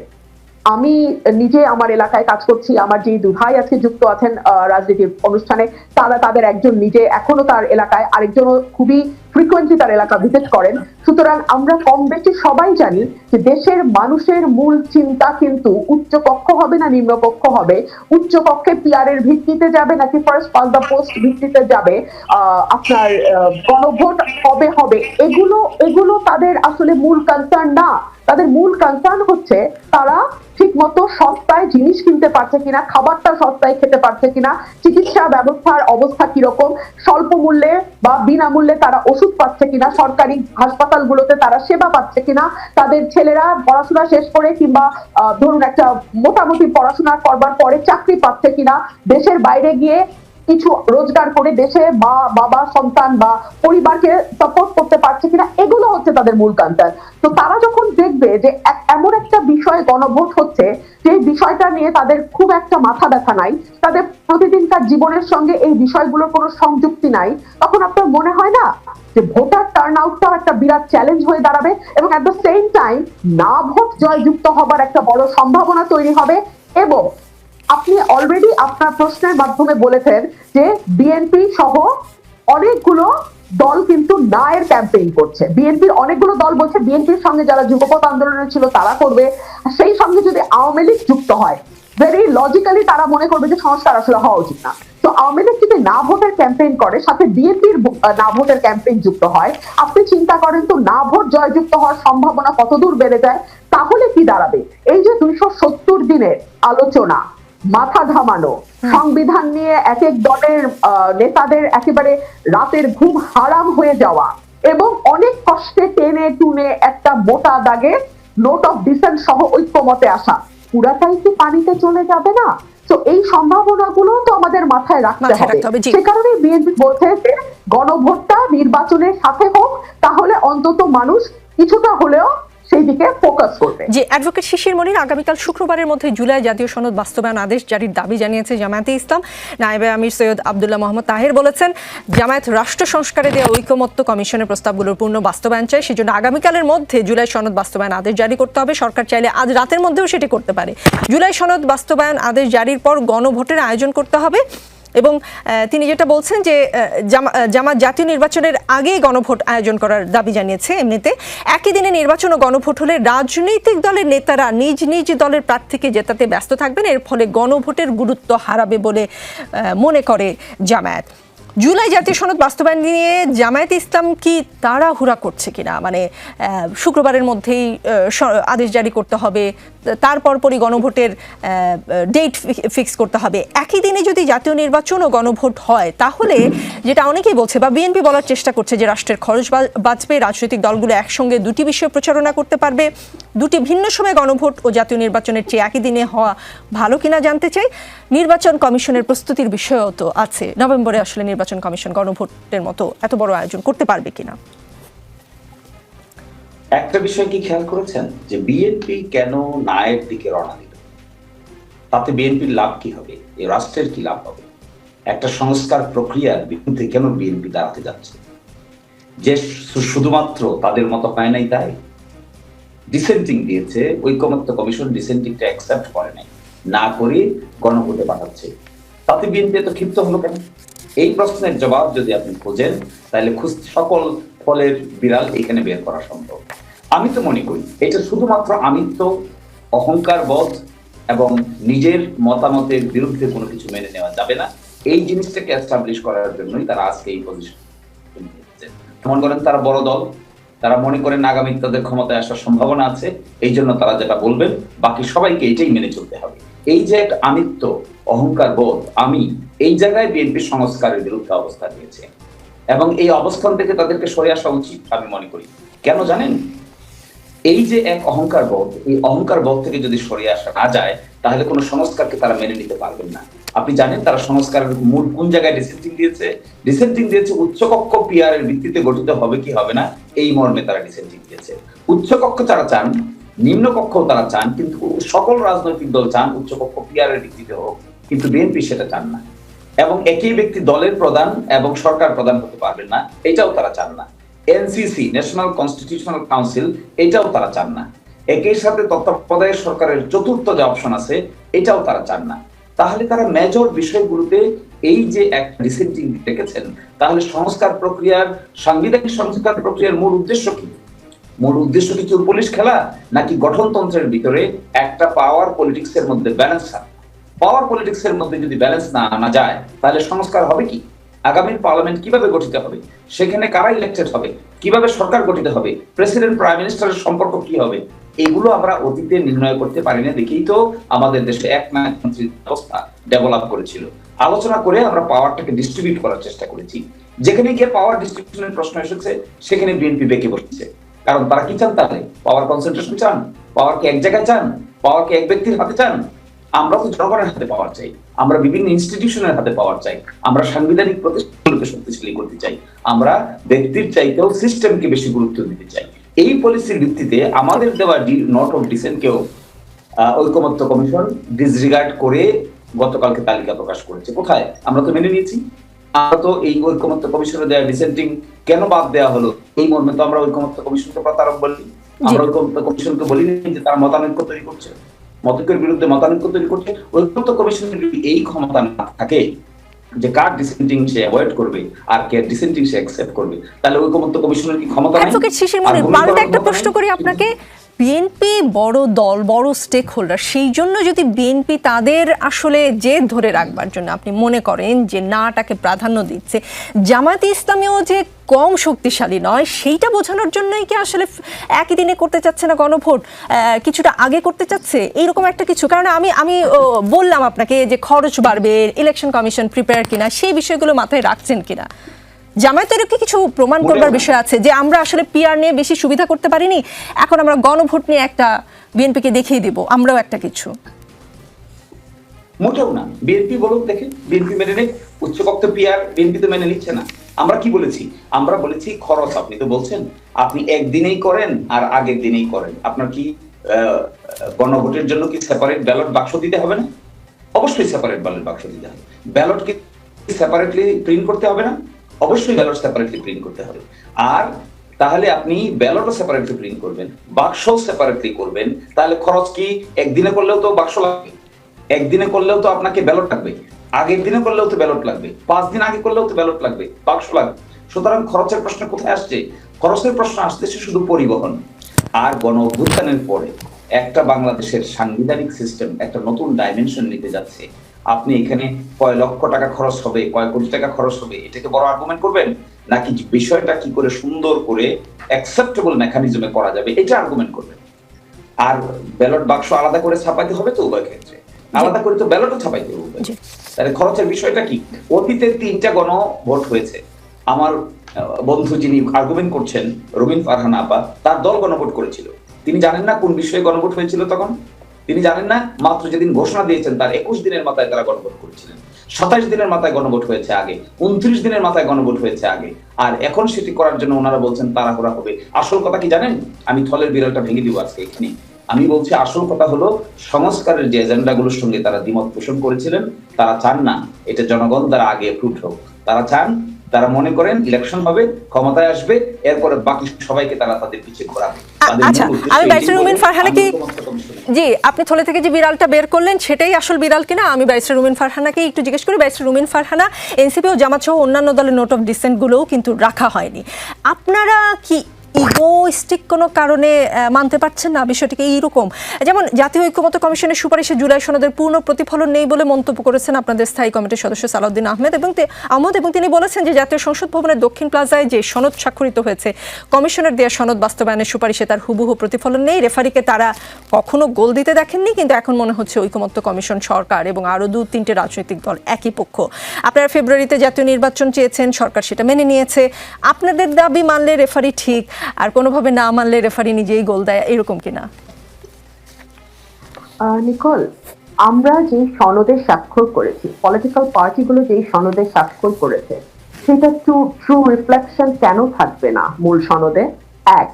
Speaker 1: আমি নিজে আমার এলাকায় কাজ করছি, আমার যে দুই ভাই আজকে যুক্ত আছেন রাজনীতির অনুষ্ঠানে, তারা তাদের একজন নিজে এখনো তার এলাকায়, আরেকজনও খুবই ফ্রিকোয়েন্টলি তার এলাকা ভিজিট করেন। সুতরাং আমরা কম বেশি সবাই জানি যে দেশের মানুষের মূল চিন্তা কিন্তু উচ্চ কক্ষ হবে না নিম্ন কক্ষ হবে, উচ্চ কক্ষে পিআর এর ভিত্তিতে যাবে নাকি ফার্স্ট পাস দ্য পোস্ট ভিত্তিতে যাবে, আপনার গণভোট কবে হবে, এগুলো তাদের আসলে মূল কনসার্ন না। তাদের মূল কনসার্ন হচ্ছে তারা ঠিক মতো সস্তায় জিনিস কিনতে পারছে কিনা, খাবারটা সস্তায় খেতে পারছে কিনা, চিকিৎসা ব্যবস্থার অবস্থা কিরকম, স্বল্প মূল্যে বা বিনামূল্যে তারা ওষুধ পাচ্ছে কিনা, সরকারি হাসপাতালগুলোতে তারা সেবা পাচ্ছে কিনা, তাদের ছেলেরা পড়াশোনা শেষ করে কিংবা ধরুন একটা মোটামুটি পড়াশোনা করবার পরে চাকরি পাচ্ছে কিনা, দেশের বাইরে গিয়ে কিছু রোজগার করে দেশে মা বাবা সন্তান বা পরিবারকে সাপোর্ট করতে পারছে কিনা, এগুলো হচ্ছে তাদের মূল কনসার্ন। তো তারা যখন দেখবে যে এমন একটা বিষয় গণভোট হচ্ছে যে বিষয়টা নিয়ে তাদের খুব একটা মাথা ব্যথা নাই, তাদের প্রতিদিনকার জীবনের সঙ্গে এই বিষয়গুলোর কোনো সংযুক্তি নাই, তখন আপনার মনে হয় না যে ভোটার টার্ন আউটটাও একটা বিরাট চ্যালেঞ্জ হয়ে দাঁড়াবে, এবং এট দ্য সেম টাইম না ভোট জয়যুক্ত হবার একটা বড় সম্ভাবনা তৈরি হবে। এবং আপনি অলরেডি আপনার প্রশ্নের মাধ্যমে বলেছেন যে বিএনপি সহ অনেকগুলো দল কিন্তু না এর ক্যাম্পেইন করছে, বিএনপির অনেকগুলো দল বলছে বিএনপির সঙ্গে যারা যুগপৎ আন্দোলনে ছিল তারা করবে, সেই সঙ্গে যদি আওয়ামী লীগ যুক্ত হয় ভেরি লজিক্যালি তারা মনে করবে যে সংস্কার আসলে হওয়া উচিত না। তো আওয়ামী লীগ যদি না ভোটের ক্যাম্পেইন করে সাথে বিএনপির না ভোটের ক্যাম্পেইন যুক্ত হয়, আপনি চিন্তা করেন তো না ভোট জয়যুক্ত হওয়ার সম্ভাবনা কতদূর বেড়ে যায়। তাহলে কি দাঁড়াবে? এই যে 270 দিনের আলোচনা, মাথা ঘামানো, সংবিধান নিয়ে এক এক দলের নেতাদের একেবারে রাতের ঘুম হারাম হয়ে যাওয়া, এবং অনেক কষ্টে টেনে টুনে একটা মোটা দাগে নোট অফ ডিসেন্ট সহ ঐক্যমতে আসা, পুরাটাই কি পানিতে চলে যাবে না? তো এই সম্ভাবনাগুলো তো আমাদের মাথায় রাখতে হবে। সে কারণে বিএনপি বলছে যে গণভোটটা নির্বাচনের সাথে হোক, তাহলে অন্তত মানুষ কিছুটা হলেও সেই দিকে ফোকাস করবে।
Speaker 2: জি, অ্যাডভোকেট শিশির মনির, আগামীকাল শুক্রবারের মধ্যে জুলাই জাতীয় সনদ বাস্তবায়ন আদেশ জারির দাবি জানিয়েছে জামায়াতে ইসলাম। নায়েবে আমির সৈয়দ আব্দুল্লাহ মোহাম্মদ তাহের বলেছেন, জামায়াত রাষ্ট্র সংস্কারে দেওয়া ঐকমত্য কমিশনের প্রস্তাবগুলোর পূর্ণ বাস্তবায়ন চায়, সেজন্য আগামীকালের মধ্যে জুলাই সনদ বাস্তবায়ন আদেশ জারি করতে হবে। সরকার চাইলে আজ রাতের মধ্যেও সেটি করতে পারে। জুলাই সনদ বাস্তবায়ন আদেশ জারির পর গণভোটের আয়োজন করতে হবে। এবং তিনি যেটা বলছেন যে জামাত জাতীয় নির্বাচনের আগে গণভোট আয়োজন করার দাবি জানিয়েছে। এমনিতে একই দিনে নির্বাচন ও গণভোট হলে রাজনৈতিক দলের নেতারা নিজ নিজ দলের প্রার্থীকে জেতাতে ব্যস্ত থাকবেন, এর ফলে গণভোটের গুরুত্ব হারাবে বলে মনে করে জামায়াত। জুলাই জাতীয় সনদ বাস্তবায়ন নিয়ে জামায়াতে ইসলাম কি তাড়াহুড়া করছে কিনা, মানে শুক্রবারের মধ্যেই আদেশ জারি করতে হবে, তারপর পরই গণভোটের ডেট ফিক্স করতে হবে। একই দিনে যদি জাতীয় নির্বাচন ও গণভোট হয়, তাহলে যেটা অনেকেই বলছে বা বিএনপি বলার চেষ্টা করছে যে রাষ্ট্রের খরচ বাঁচবে, রাজনৈতিক দলগুলো একসঙ্গে দুটি বিষয় প্রচারণা করতে পারবে। দুটি ভিন্ন সময় গণভোট ও জাতীয় নির্বাচনের চেয়ে একই দিনে হওয়া ভালো কিনা জানতে চাই। নির্বাচন কমিশনের প্রস্তুতির বিষয়ও তো আছে, নভেম্বরে আসলে নির্বাচন কমিশন গণভোটের মতো এত বড় আয়োজন করতে পারবে কিনা।
Speaker 5: একটা বিষয় কি খেয়াল করেছেন যে বিএনপি কেন নায়ের দিকে রওনা দিল? তাতে বিএনপির লাভ কি হবে, এই রাষ্ট্রের কি লাভ হবে? একটা সংস্কার প্রক্রিয়ার বিরুদ্ধে কেন বিএনপি দাঁড়াতে যাচ্ছে? যে শুধুমাত্র তাদের মতো হয় নাই তাই ডিসেন্টিং দিয়েছে, ঐকমত্য কমিশন ডিসেন্টিংটা অ্যাকসেপ্ট করে নাই, না করে গণভোটে পাঠাচ্ছে, তাতে বিএনপি এত ক্ষিপ্ত হলো কেন? এই প্রশ্নের জবাব যদি আপনি খোঁজেন তাহলে সকল ফলের বিড়াল এখানে বের করা সম্ভব। আমি তো মনে করি এটা শুধুমাত্র আমিত্ব, অহংকার বোধ এবং নিজের মতামতের বিরুদ্ধে কোনো কিছু মেনে নেওয়া যাবে না, এই জিনিসটাকে এস্টাবলিশ করার জন্যই তারা আজকে এই পজিশন মনে করেন তারা বড় দল, তারা মনে করেন আগামী তাদের ক্ষমতায় আসার সম্ভাবনা আছে, এই জন্য তারা যেটা বলবেন বাকি সবাইকে এটাই মেনে চলতে হবে। এই যে একটা আমিত্ব, অহংকার বোধ, আমি এই জায়গায় বিএনপি সংস্কারের বিরুদ্ধে অবস্থান নিয়েছে এবং এই অবস্থান থেকে তাদেরকে সরে আসা উচিত আমি মনে করি। কেন জানেন? এই যে এক অহংকার বোধ, এই অহংকার বোধ থেকে যদি সরে আসা না যায় তাহলে কোনো সংস্কারকে তারা মেনে নিতে পারবেন না। আপনি জানেন তারা সংস্কারের মূল কোন জায়গায় ডিসেন্টিং দিয়েছে? ডিসেন্টিং দিয়েছে উচ্চকক্ষ পিআর এর ভিত্তিতে গঠিত হবে কি হবে না এই মর্মে তারা ডিসেন্টিং দিয়েছে। উচ্চকক্ষ তারা চান, নিম্নকক্ষ তারা চান, কিন্তু সকল রাজনৈতিক দল চান উচ্চকক্ষ পিআর এর ভিত্তিতে হোক, কিন্তু বিএনপি সেটা চান না। এবং একই ব্যক্তি দলের প্রধান এবং সরকার প্রধান হতে পারবেন না, এটাও তারা চান না। এনসিসি, ন্যাশনাল কনস্টিটিউশনাল কাউন্সিল, এটাও তারা চান না। একই সাথে তত্ত্বাবধায়ক সরকারের চতুর্থ যে অপশন আছে এটাও তারা চান না। তাহলে তারা মেজর বিষয়গুলোতে এই যে একটা ডিসেন্টিং রেখেছেন, তাহলে সংস্কার প্রক্রিয়ার, সাংবিধানিক সংস্কার প্রক্রিয়ার মূল উদ্দেশ্য কি? মূল উদ্দেশ্য কি পুলিশ খেলা, নাকি গঠনতন্ত্রের ভিতরে একটা পাওয়ার পলিটিক্স এর মধ্যে ব্যালেন্স আনা? পাওয়ার পলিটিক্স এর মধ্যে যদি ব্যালেন্স না আনা যায় তাহলে সংস্কার হবে কি? আগামীর পার্লামেন্ট কিভাবে গঠিত হবে, সেখানে কারা ইলেক্টেড হবে, কিভাবে সরকার গঠিত হবে, প্রেসিডেন্ট প্রাইম মিনিস্টারের সম্পর্ক কি হবে, এগুলো আমরা অতীতে নির্ণয় করতে পারি না দেখেই তো আমাদের দেশে একনায়কতন্ত্রী ব্যবস্থা ডেভেলপ করেছিল। আলোচনা করে আমরা পাওয়ারটাকে ডিস্ট্রিবিউট করার চেষ্টা করেছি। যেখানে গিয়ে পাওয়ার ডিস্ট্রিবিউশনের প্রশ্ন এসেছে সেখানে বিএনপি বেঁকে বসেছে। কারণ তারা কি চান? তাহলে পাওয়ার কনসেন্ট্রেশন চান, পাওয়ারকে এক জায়গায় চান, পাওয়ারকে এক ব্যক্তির হাতে চান। আমরা তো জনগণের হাতে পাওয়ার চাই, আমরা বিভিন্ন ইনস্টিটিউশনের হাতে পাওয়ার চাই, আমরা সাংবিধানিক প্রতিষ্ঠানগুলোকে শক্তিশালী করতে চাই, আমরা ব্যক্তির চাইতেও সিস্টেমকে বেশি গুরুত্ব দিতে চাই। এই পলিসির ভিত্তিতে আমাদের দেওয়া নোট অফ ডিসেন্টকেও ঐকমত্য কমিশন ডিসরিগার্ড করে গতকালকে তালিকা প্রকাশ করেছে। কোথায়? আমরা তো মেনে নিয়েছি। আমরা তো এই ঐকমত্য কমিশনে দেওয়া ডিসেন্টিং কেন বাদ দেওয়া হলো এই মর্মে তো আমরা ঐকমত্য কমিশনকে প্রতারক বলি। আমরা ঐকমত্য কমিশনকে বলিনি যে তারা মতানৈক্য তৈরি করছে, মতৈক্যের বিরুদ্ধে মতানৈক্য তৈরি করছে। ঐকমত্য কমিশনের যদি এই ক্ষমতা না থাকে যে কার ডিসেন্টিং সে অ্যাভয়েড করবে আর কে ডিসেন্টিং সে অ্যাকসেপ্ট করবে, তাহলে ঐকমত্য কমিশনের কি ক্ষমতা নাই?
Speaker 2: অ্যাডভোকেট শিশির মনির, পাল্টা একটা প্রশ্ন করি আপনাকে। বিএনপি বড় দল, বড় স্টেক হোল্ডার, সেই জন্য যদি বিএনপি তাদের আসলে জেদ ধরে রাখবার জন্য আপনি মনে করেন যে নাটাকে প্রাধান্য দিচ্ছে, জামায়াতে ইসলামীও যে কম শক্তিশালী নয় সেইটা বোঝানোর জন্যই কি আসলে একই দিনে করতে চাচ্ছে না গণভোট, কিছুটা আগে করতে চাচ্ছে এইরকম একটা কিছু? কারণ আমি বললাম আপনাকে যে খরচ বাড়বে, ইলেকশন কমিশন প্রিপেয়ার কিনা সেই বিষয়গুলো মাথায় রাখছেন কিনা? জামায়াতেরও কি কিছু প্রমাণ করবার বিষয় আছে যে আমরা আসলে পিআর নিয়ে বেশি সুবিধা করতে পারিনি, এখন আমরা গণভোট নিয়ে একটা বিএনপিকে দেখিয়ে দিব আমরাও একটা কিছু?
Speaker 5: মোটেও না। বিএনপি বলুক, দেখে বিএনপি মেনে নেই উচ্চকক্ষ পিআর, বিএনপি তো মেনে নিচ্ছে না। আমরা কি বলেছি? আমরা বলেছি খরচ, আপনি তো বলছেন আপনি একদিনেই করেন আর আগের দিনেই করেন, আপনার কি গণভোটের জন্য কি সেপারেট ব্যালট বাক্স দিতে হবে না? অবশ্যই সেপারেট ব্যালট বাক্স দিতে হবে। ব্যালট কি সেপারেটলি প্রিন্ট করতে হবে না? অবশ্যই ব্যালট সেপারেটলি প্রিন্ট করতে হবে। আর তাহলে আপনি ব্যালটও সেপারেটলি প্রিন্ট করবেন, বাক্সও সেপারেটলি করবেন, তাহলে খরচ কি? একদিনে করলেও তো বাক্স লাগবে, একদিনে করলেও তো আপনাকে ব্যালট লাগবে, আগের দিনে করলেও তো ব্যালট লাগবে, 5 দিন আগে করলেও তো ব্যালট লাগবে, বাক্স লাগবে। সুতরাং খরচের প্রশ্ন কোথায় আসছে? খরচের প্রশ্ন আসতেছে শুধু পরিবহন। আর গণ অভ্যুত্থানের পরে একটা বাংলাদেশের সাংবিধানিক সিস্টেম একটা নতুন ডাইমেনশন নিতে যাচ্ছে। আপনি এখানে কয় লক্ষ টাকা খরচ হবে, কয় কোটি টাকা খরচ হবে, এটাকে বড় আর্গুমেন্ট করবেন, নাকি বিষয়টা কি করে সুন্দর করে অ্যাকসেপ্টেবল মেকানিজমে করা যাবে এটা আর্গুমেন্ট করবেন? আর ব্যালট বাক্স আলাদা করে ছাপাইতে হবে তো উভয় ক্ষেত্রে, আলাদা করে তো ব্যালটও ছাপাইতে হবে। তাহলে খরচের বিষয়টা কি? অতীতে 3টা গণভোট হয়েছে। আমার বন্ধু যিনি আর্গুমেন্ট করছেন রুমিন ফারহানা আপা, তার দল গণভোট করেছিল। তিনি জানেন না কোন বিষয়ে গণভোট হয়েছিল তখন? তিনি জানেন না? মাত্র যেদিন ঘোষণা দিয়েছেন তার 21 দিনের মাথায় তারা গণভোট করেছিলেন, 27 দিনের মাথায় গণভোট হয়েছে আগে, 29 দিনের মাথায় গণভোট হয়েছে আগে। আর এখন সেটি করার জন্য ওনারা বলছেন তাড়াহুড়া হবে। আসল কথা কি জানেন? আমি থলের বিড়ালটা ভেঙে দিব আজকে এখানে। আমি বলছি আসল কথা হলো সংস্কারের যে এজেন্ডাগুলোর সঙ্গে তারা দ্বিমত পোষণ করেছিলেন, তারা চান না এটা জনগণ দ্বারা আগে অ্যাপ্রুভ হোক। তারা চান, তারা মনে করেন ইলেকশন হবে, ক্ষমতায় আসবে, এরপরে বাকি সবাইকে তারা তাদের পিছিয়ে ঘোরাবে।
Speaker 2: আচ্ছা, আমি ব্যারিস্টার রুমিন ফারহানাকে, জি আপনি থলে থেকে যে বিড়ালটা বের করলেন সেটাই আসল বিড়াল কিনা আমি ব্যারিস্টার রুমিন ফারহানাকে একটু জিজ্ঞেস করি। ব্যারিস্টার রুমিন ফারহানা, এনসিপি ও জামাত সহ অন্যান্য দলের নোট অফ ডিসেন্ট গুলোও কিন্তু রাখা হয়নি, আপনারা কি ইগোইস্টিক কোনো কারণে মানতে পারছেন না বিষয়টিকে এইরকম? যেমন জাতীয় ঐক্যমত্য কমিশনের সুপারিশে জুলাই সনদের পূর্ণ প্রতিফলন নেই বলে মন্তব্য করেছেন আপনাদের স্থায়ী কমিটির সদস্য সালাউদ্দিন আহমেদ এবং তিনি বলেছেন যে জাতীয় সংসদ ভবনের দক্ষিণ প্লাজায় যে সনদ স্বাক্ষরিত হয়েছে কমিশনের দেওয়া সনদ বাস্তবায়নের সুপারিশে তার হুবহু প্রতিফলন নেই। রেফারিকে তারা কখনো গোল দিতে দেখেননি, কিন্তু এখন মনে হচ্ছে ঐক্যমত্য কমিশন, সরকার এবং আরও 2-3টে রাজনৈতিক দল একই পক্ষ। আপনারা ফেব্রুয়ারিতে জাতীয় নির্বাচন চেয়েছেন, সরকার সেটা মেনে নিয়েছে। আপনাদের দাবি মানলে রেফারি ঠিক, আর কোনোভাবে না মানলে রেফারি নিজেই গোল দেয়, এরকম কিনা?
Speaker 1: নিকোল, আমরা যে সনদে স্বাক্ষর করেছি, পলিটিক্যাল পার্টিগুলো যেই সনদে স্বাক্ষর করেছে, সেটা ট্রু রিফ্লেকশন কেন থাকবে না মূল সনদে? 1,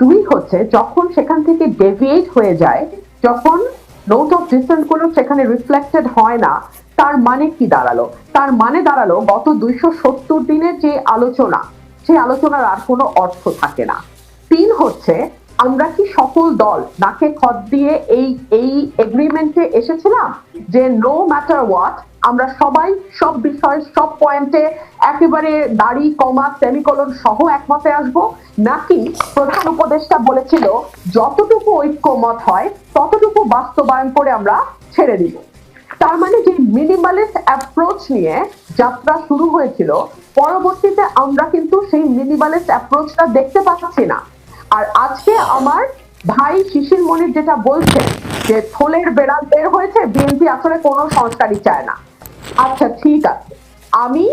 Speaker 1: 2 হচ্ছে যখন সেখান থেকে ডেভিয়েট হয়ে যায়, যখন নোট অফ ডিসেন্ট গুলো সেখানে রিফ্লেক্টেড হয় না, তার মানে কি দাঁড়ালো? তার মানে দাঁড়ালো গত 270 দিনের যে আলোচনা, সেই আলোচনার আর কোনো অর্থ থাকে না। 3 হচ্ছে আমরা কি সকল দল নাকে খত দিয়ে এই এগ্রিমেন্টে এসেছিলাম যে নো ম্যাটার হোয়াট আমরা সবাই সব বিষয়ে সব পয়েন্টে একেবারে দাড়ি কমা সেমিকোলন সহ একমতে আসব, নাকি প্রধান উপদেষ্টা বলেছিল যতটুকু ঐক্যমত হয় ততটুকু বাস্তবায়ন করে আমরা ছেড়ে দিব? তার মানে যে মিনিমালিস্ট অ্যাপ্রোচ নিয়ে যাত্রা শুরু হয়েছিল, পরবর্তীতে আমরা কিন্তু সেই মিনিমালিস্ট অ্যাপ্রোচটা দেখতে পাচ্ছি না। আর আজকে আমার ভাই শিশির মনির যেটা বলছে যে থলের বেড়াল বের হয়েছে, বিএনপি আসলে কোনো সংস্কারই চায় না। আচ্ছা ঠিক আছে, আমি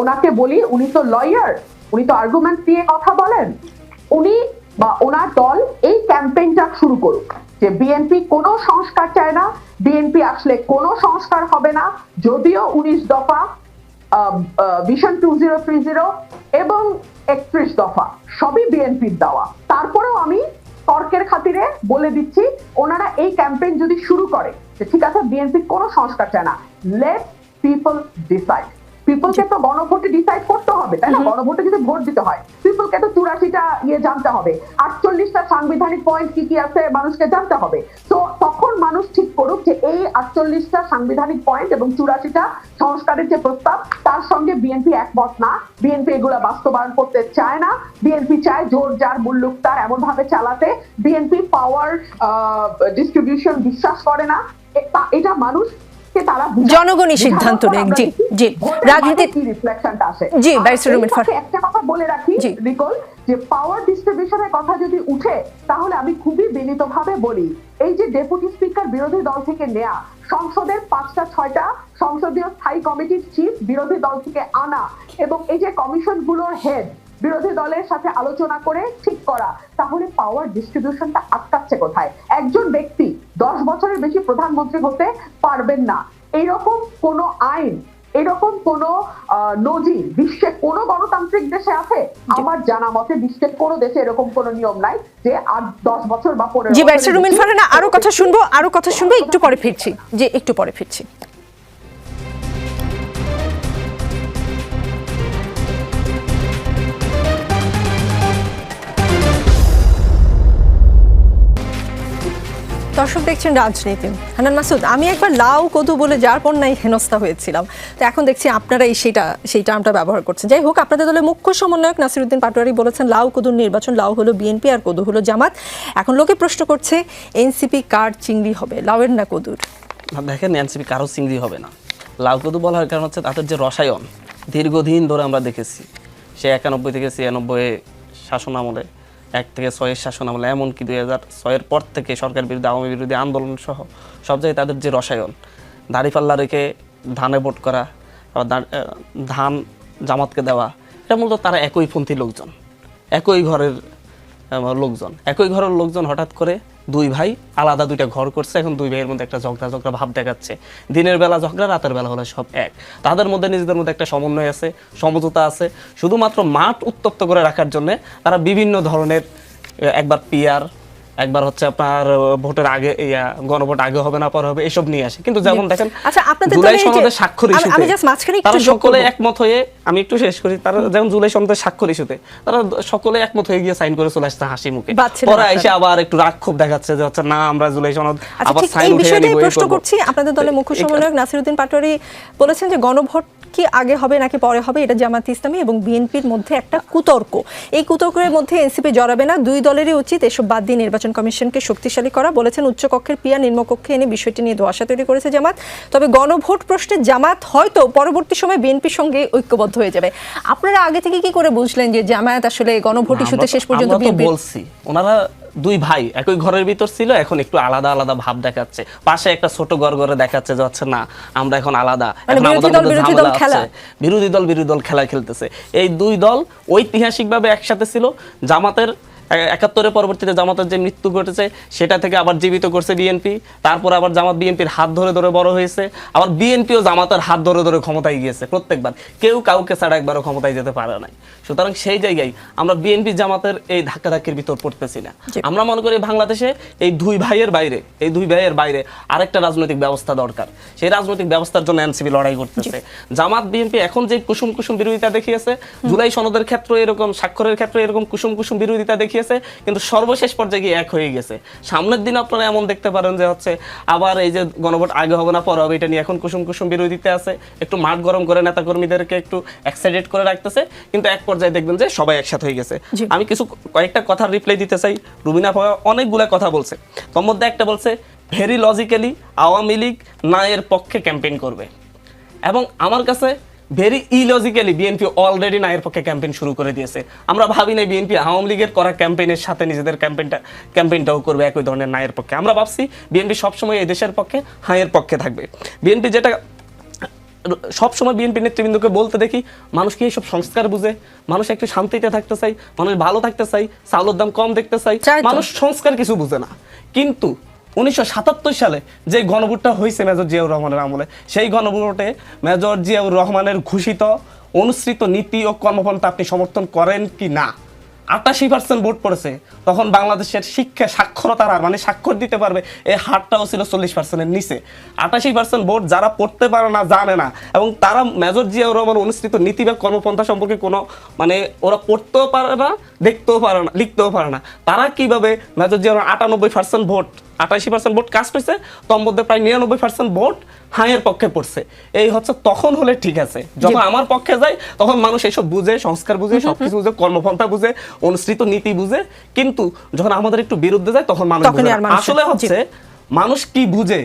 Speaker 1: ওনাকে বলি, উনি তো লয়ার, উনি তো আর্গুমেন্ট দিয়ে কথা বলেন, উনি বা ওনার দল এই ক্যাম্পেইনটা শুরু করুক যে বিএনপি কোনো সংস্কার চায় না, বিএনপি আসলে কোনো সংস্কার হবে না। যদিও 19 দফা, ভিশন 2030 এবং 31 দফা সবই বিএনপির দেওয়া, তারপরেও আমি তর্কের খাতিরে বলে দিচ্ছি, ওনারা এই ক্যাম্পেইন যদি শুরু করে যে ঠিক আছে বিএনপি কোনো সংস্কার চায় না, লেট পিপল ডিসাইড। পিপলকে তো গণভোটে ডিসাইড করতে হবে, তাই না? গণভোটে যদি ভোট দিতে হয়, পিপলকে তো 84টা জানতে হবে, 48টা সাংবিধানিক পয়েন্ট কি কি আছে মানুষকে জানতে হবে। তো তখন মানুষ ঠিক করুক যে এই 48টা সাংবিধানিক পয়েন্ট এবং 84টা সংস্কারের যে প্রস্তাব, তার সঙ্গে বিএনপি একমত না, বিএনপি এগুলো বাস্তবায়ন করতে চায় না, বিএনপি চায় জোর যার মুল্লুক তার এমন ভাবে চালাতে, বিএনপি পাওয়ার ডিস্ট্রিবিউশন বিশ্বাস করে না। এটা মানুষ
Speaker 2: জনগণই সিদ্ধান্ত নেক। জি জি, রাজনীতির
Speaker 1: রিফ্লেকশনটা আসে।
Speaker 2: জি, ব্যারিস্টার রুমিন ফারহানা,
Speaker 1: একটা কথা বলে রাখি নিকোল, যে পাওয়ার ডিস্ট্রিবিউশনের কথা যদি উঠে, তাহলে আমি খুবই বিনীতভাবে বলি, এই যে ডেপুটি স্পিকার বিরোধী দল থেকে নেয়া, সংসদের 5-6টা সংসদীয় স্থায়ী কমিটির চিফ বিরোধী দল থেকে আনা, এবং এই যে কমিশনগুলোর হেড বিরোধী দলের সাথে আলোচনা করে ঠিক করা, তাহলে পাওয়ার ডিস্ট্রিবিউশনটা আটকাচ্ছে কোথায়? একজন ব্যক্তি 10 বছরের বেশি প্রধানমন্ত্রী হতে পারবেন না, এইরকম কোন আইন, এরকম কোন নজির বিশ্বে কোন গণতান্ত্রিক দেশে আছে? আমার জানা মতে বিশ্বের কোন দেশে এরকম কোন নিয়ম নাই যে 8-10 বছর বা 15 বছর।
Speaker 2: জি, ব্যারিস্টার রুমিন ফারহানা, আরো কথা শুনবো, একটু পরে ফিরছি। জি, একটু পরে ফিরছি। দর্শক দেখছেন রাজনীতি। হান্নান মাসুদ, আমি একবার লাউ কদু বলে যার পর নাই হেনস্থা হয়েছিলাম, তো এখন দেখছি আপনারা সেই টার্মটা ব্যবহার করছেন। যাই হোক, আপনাদের দলের মুখ্য সমন্বয়ক নাসিরউদ্দিন পাটোয়ারি বলেছেন লাউ কদুর নির্বাচন, লাউ হলো বিএনপি আর কদু হলো জামাত। এখন লোকে প্রশ্ন করছে এনসিপি কার চিংড়ি হবে, লাউয়ের না কদুর?
Speaker 4: দেখেন, এনসিপি কারো চিংড়ি হবে না। লাউ কদু বলার কারণ হচ্ছে তাদের যে রসায়ন দীর্ঘদিন ধরে আমরা দেখেছি, সে 91 থেকে 96 শাসন আমলে, 1 থেকে 6 শাসন আমলে, এমনকি 2006 পর থেকে সরকার বিরুদ্ধে আওয়ামী বিরোধী আন্দোলন সহ সব জায়গায় তাদের যে রসায়ন, দাড়িপাল্লা রেখে ধানে ভোট করা, ধান জামাতকে দেওয়া, এটা মূলত তারা একই পন্থী লোকজন, একই ঘরের লোকজন হঠাৎ করে 2 ভাই আলাদা 2টা ঘর করছে। এখন 2 ভাইয়ের মধ্যে একটা ঝগড়া ভাব দেখাচ্ছে। দিনের বেলা ঝগড়া, রাতের বেলা হলে সব এক। তাদের মধ্যে নিজেদের মধ্যে একটা সমন্বয় আছে, সমঝোতা আছে। শুধুমাত্র মাঠ উত্তপ্ত করে রাখার জন্য তারা বিভিন্ন ধরনের, একবার পিআর, একবার হচ্ছে আপনার ভোটের আগে গণভোট আগে হবে না পরে হবে, এসব নিয়ে আসে। কিন্তু যেমন দেখেন জুলাই সনদে স্বাক্ষর ইস্যুতে তারা সকলে একমত হয়ে, আমি একটু শেষ করি, তারা যেমন জুলাই সনদে স্বাক্ষর ইস্যুতে তারা সকলে একমত হয়ে গিয়ে সাইন করে চলে আসছে হাসি মুখে, পরে এসে আবার একটু রাগ ক্ষোভ দেখাচ্ছে যে হচ্ছে না আমরা জুলাই সনদ আবার সাইন উঠে নিব।
Speaker 2: প্রশ্ন করছি, আপনাদের দলের মুখ্য সমন্বয়ক নাসিরউদ্দিন পাটোয়ারি বলেছেন যে গণভোট কি আগে হবে নাকি পরে হবে, এটা জামায়াতে ইসলামী এবং বিএনপির মধ্যে একটা কুতর্ক। এই কুতর্কের মধ্যে এনসিপি জড়াবে না, দুই দলেরই উচিত এসব বাদ দিয়ে নির্বাচন কমিশনকে শক্তিশালী করা, বলেছেন উচ্চকক্ষের পিয়া নিম্নকক্ষে এনে বিষয়টি নিয়ে ধোঁয়াশা তৈরি করেছে জামাত। তবে গণভোট প্রশ্নে জামাত হয়তো পরবর্তী সময় বিএনপির সঙ্গে ঐক্যবদ্ধ হয়ে যাবে। আপনারা আগে থেকে কি করে বুঝলেন যে জামায়াত আসলে গণভোট ইস্যুতে শেষ পর্যন্ত বিএনপি?
Speaker 4: বলছি ওনারা দুই ভাই একই ঘরের ভিতর ছিল, এখন একটু আলাদা আলাদা ভাব দেখাচ্ছে, পাশে একটা ছোট ঘর ঘরে দেখাচ্ছে যে হচ্ছে না আমরা এখন আলাদা, এখন আমাদের মধ্যে ঝামেলা আছে, বিরোধী দল খেলা খেলতেছে। এই দুই দল ঐতিহাসিকভাবে একসাথে ছিল। জামাতের ৭১ পরবর্তীতে জামাতের যে মৃত্যু ঘটেছে সেটা থেকে আবার জীবিত করছে বিএনপি, তারপর আবার জামাত বিএনপির হাত ধরে ধরে বড় হয়েছে, আবার বিএনপিও জামাতের হাত ধরে ধরে ক্ষমতায় গিয়েছে প্রত্যেকবার, কেউ কাউকে ছাড়া একবারও ক্ষমতায় যেতে পারে নাই। সুতরাং সেই জায়গায় আমরা বিএনপি জামাতের এই ধাক্কাধাক্কির ভিতর পড়তেছি না। আমরা মনে করি বাংলাদেশে এই দুই ভাইয়ের বাইরে আরেকটা রাজনৈতিক ব্যবস্থা দরকার। সেই রাজনৈতিক ব্যবস্থার জন্য এনসিপি লড়াই করতেছে। জামাত বিএনপি এখন যে কুসুম কুসুম বিরোধিতা দেখিয়েছে, জুলাই সনদের ক্ষেত্রে এরকম, স্বাক্ষরের ক্ষেত্রে এরকম কুসুম কুসুম বিরোধিতা দেখিয়েছে, কিন্তু সর্বশেষ পর্যায়ে গিয়ে এক হয়ে গেছে। সামনের দিন আপনারা এমন দেখতে পারেন যে হচ্ছে আবার এই যে গণভোট আগে হবে না পরে হবে, এটা নিয়ে এখন কুসুম কুসুম বিরোধিতা আছে, একটু মাঠ গরম করে নেতা কর্মীদেরকে একটু এক্সাইটেড করে রাখতেছে, কিন্তু এক পর্যায়ে দেখবেন যে সবাই একসাথে হয়ে গেছে। আমি কয়েকটা কথার রিপ্লাই দিতে চাই। রুবিনা আপা অনেকগুলো কথা বলছে, তার মধ্যে একটা বলছে ভেরি লজিক্যালি আওয়ামী লীগ না এর পক্ষে ক্যাম্পেইন করবে, এবং আমার কাছে ভেরি ইলজিক্যালি বিএনপি অলরেডি নায়ের পক্ষে ক্যাম্পেইন শুরু করে দিয়েছে। আমরা ভাবি নাই বিএনপি আওয়ামী লীগের করা ক্যাম্পেইনের সাথে নিজেদের ক্যাম্পেইনটাও করবে একই ধরনের নায়ের পক্ষে। আমরা ভাবছি বিএনপি সবসময় এই দেশের পক্ষে, হায়ের পক্ষে থাকবে। বিএনপি যেটা সবসময় বিএনপি নেতৃবৃন্দকে বলতে দেখি, মানুষ কি এইসব সংস্কার বুঝে? মানুষ একটু শান্তিতে থাকতে চাই, মানুষ ভালো থাকতে চাই, চাউলের দাম কম দেখতে চাই, মানুষ সংস্কার কিছু বুঝে না। কিন্তু 1977 সালে যে গণভোটটা হয়েছে মেজর জিয়াউর রহমানের আমলে, সেই গণভোটে মেজর জিয়াউর রহমানের ঘোষিত অনুসৃত নীতি ও কর্মপন্থা আপনি সমর্থন করেন কি না? 88% ভোট পড়েছে। তখন বাংলাদেশের শিক্ষা সাক্ষরতার হার, মানে স্বাক্ষর দিতে পারবে, এই হারটাও ছিল 40%-এর নিচে। 88% ভোট যারা পড়তে পারে না, জানে না, এবং তারা মেজর জিয়াউর রহমান অনুসৃত নীতি বা কর্মপন্থা সম্পর্কে কোনো মানে ওরা পড়তেও পারে না, দেখতেও পারে না, লিখতেও পারে না, তারা কিভাবে মেজর জিয়াউর 98% ভোট, 88% ভোট কাস্ট হয়েছে, তোর মধ্যে প্রায় 99% ভোট হায়ের পক্ষে পড়ছে। এই হচ্ছে তখন হলে ঠিক আছে। যখন আমার পক্ষে যায় তখন মানুষ এইসব বুঝে, সংস্কার বুঝে, সবকিছু বুঝে, কর্মপন্থা বুঝে, অনুসৃত নীতি বুঝে, কিন্তু যখন আমাদের একটু বিরুদ্ধে যায় তখন মানুষ আসলে হচ্ছে মানুষ কি বুঝে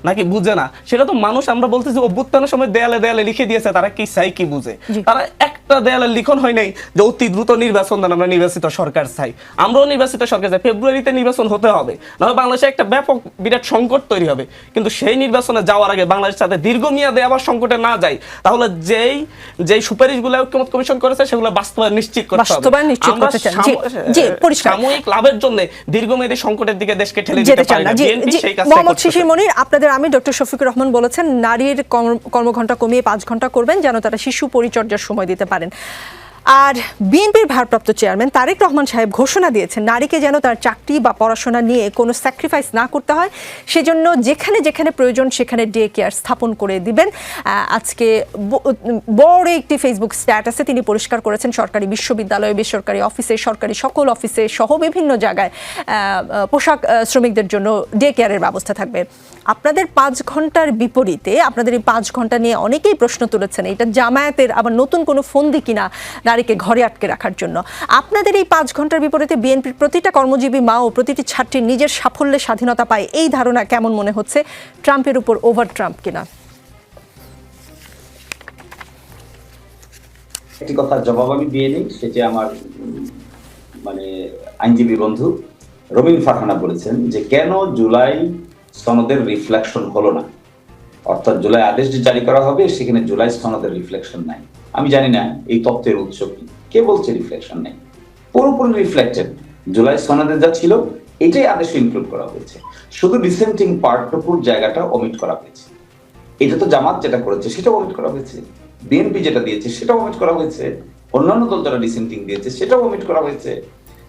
Speaker 4: নাকি বুঝে না সেটা তো মানুষ, আমরা বলতেছি অভ্যুত্থানের সময় দেয়ালে দেয়ালে লিখে দিয়েছে তারা কি চাই কি বুঝে। তারা একটা দেয়ালে লিখন হয় নাই যে অতি দ্রুত নির্বাচন দেন, আমরা নির্বাচিত সরকার চাই, আমরাও নির্বাচিত সরকার চাই, ফেব্রুয়ারিতে নির্বাচন হতে হবে, নাহলে বাংলাদেশে একটা ব্যাপক বিরাট সংকট তৈরি হবে। কিন্তু সেই নির্বাচনে যাওয়ার আগে বাংলাদেশের সাথে দীর্ঘমেয়াদে আবার সংকটে না যায়, তাহলে যেই সুপারিশগুলো ঐক্যমত্য কমিশন করেছে সেগুলো বাস্তবায়ন নিশ্চিত করতে হবে। আমরা সাময়িক লাভের জন্য দীর্ঘমেয়াদী সংকটের দিকে দেশকে ঠেলে দিতে পারি না। সেই কাজটা
Speaker 2: শিশির মনির, আপনাদের আমি ডক্টর শফিকুর রহমান বলেছেন নারীর কর্মঘণ্টা কমিয়ে 5 ঘন্টা করবেন যেন তারা শিশু পরিচর্যার সময় দিতে পারেন। আর বিএনপির ভারপ্রাপ্ত চেয়ারম্যান তারেক রহমান সাহেব ঘোষণা দিয়েছেন নারীকে যেন তার চাকরি বা পড়াশোনা নিয়ে কোনো স্যাক্রিফাইস না করতে হয়, সেজন্য যেখানে যেখানে প্রয়োজন সেখানে ডে কেয়ার স্থাপন করে দিবেন। আজকে বড় একটি ফেসবুক স্ট্যাটাসে তিনি পরিষ্কার করেছেন সরকারি বিশ্ববিদ্যালয়, বেসরকারি অফিসে, সরকারি সকল অফিসে সহ বিভিন্ন জায়গায় পোশাক শ্রমিকদের জন্য ডে কেয়ারের ব্যবস্থা থাকবে। আপনাদের 5 ঘন্টার বিপরীতে আপনাদের এই 5 ঘন্টা নিয়ে অনেকেই প্রশ্ন তুলেছেন এটা জামায়াতের আবার নতুন কোনো ফন্দি কিনা নারীকে ঘরে আটকে রাখার জন্য। আপনাদের এই 5 ঘন্টার বিপরীতে বিএনপির প্রতিটা কর্মজীবী মা ও প্রতিটি ছাত্রী নিজের সাফল্যে স্বাধীনতা পায়, এই ধারণা কেমন মনে হচ্ছে? ট্রাম্পের উপর ওভার ট্রাম্প কিনা?
Speaker 5: একটি কথার জবাব আমি দিয়ে নিই, সেটি আমার মানে আইনজীবী বন্ধু রবিন ফারহানা বলেছেন যে কেন জুলাই সনদের রিফ্লেকশন হলো না, অর্থাৎ জুলাই আদেশ যে জারি করা হবে সেখানে জুলাই সনদের রিফ্লেকশন নাই। আমি জানি না এই তত্ত্বের উৎস কি, কে বলছে রিফ্লেকশন নেই? পুরোপুরি রিফ্লেক্টেড জুলাই সনদে যা ছিল এটাই আদেশে ইনক্লুড করা হয়েছে, শুধু ডিসেন্টিং পার্টটুকুর জায়গাটা ওমিট করা হয়েছে। এটা তো জামাত যেটা করেছে সেটা ওমিট করা হয়েছে, বিএনপি যেটা দিয়েছে সেটা ওমিট করা হয়েছে, অন্যান্য দল যারা ডিসেন্টিং দিয়েছে সেটাও ওমিট করা হয়েছে।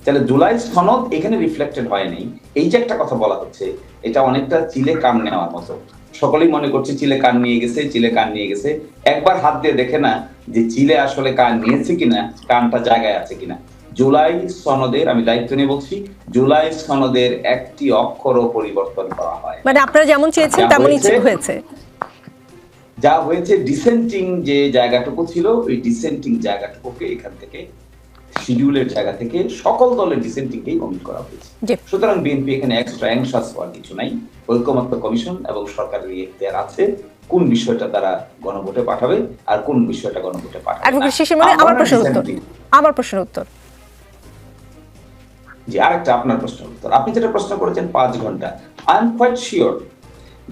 Speaker 5: তাহলে জুলাই সনদ এখানে রিফ্লেক্টেড হয়নি, এই যে একটা কথা বলা হচ্ছে এটা অনেকটা চিলে কান নেওয়ার মতো। সকলেই মনে করছে চিলে কান নিয়ে গেছে, চিলে কান নিয়ে গেছে, একবার হাত দিয়ে দেখে না যে চিলে আসলে কান নিয়েছে কিনা, কানটা জায়গায় আছে কিনা। জুলাই সনদের, আমি দায়িত্ব নিয়ে বলছি, জুলাই সনদের একটি অক্ষরও পরিবর্তন করা হয়,
Speaker 2: মানে আপনারা যেমন চেয়েছেন তেমনই হয়েছে।
Speaker 5: যা হয়েছে ডিসেন্টিং যে জায়গাটুকু ছিল, ওই ডিসেন্টিং জায়গাটুকুকে এখান থেকে শিডিউলের জায়গা থেকে সকল দলের ডিসেন্টিংকেই অমিট করা হয়েছে।
Speaker 2: জি।
Speaker 5: সুতরাং বিএনপি এখানে এক্সট্রা অ্যাংশাস হওয়ার কিছু নাই। ঐকমত্য কমিশন এবং সরকারের এখতিয়ার আছে কোন বিষয়টা তারা গণভোটে পাঠাবে আর কোন বিষয়টা গণভোটে পাঠাবে না।
Speaker 2: অ্যাডভোকেট শিশির মনি, আমার প্রশ্নের উত্তর
Speaker 5: জি, আরেকটা আপনার প্রশ্নের উত্তর। আপনি যেটা প্রশ্ন করেছেন 5 ঘন্টা, আই এম কোয়াইট শিওর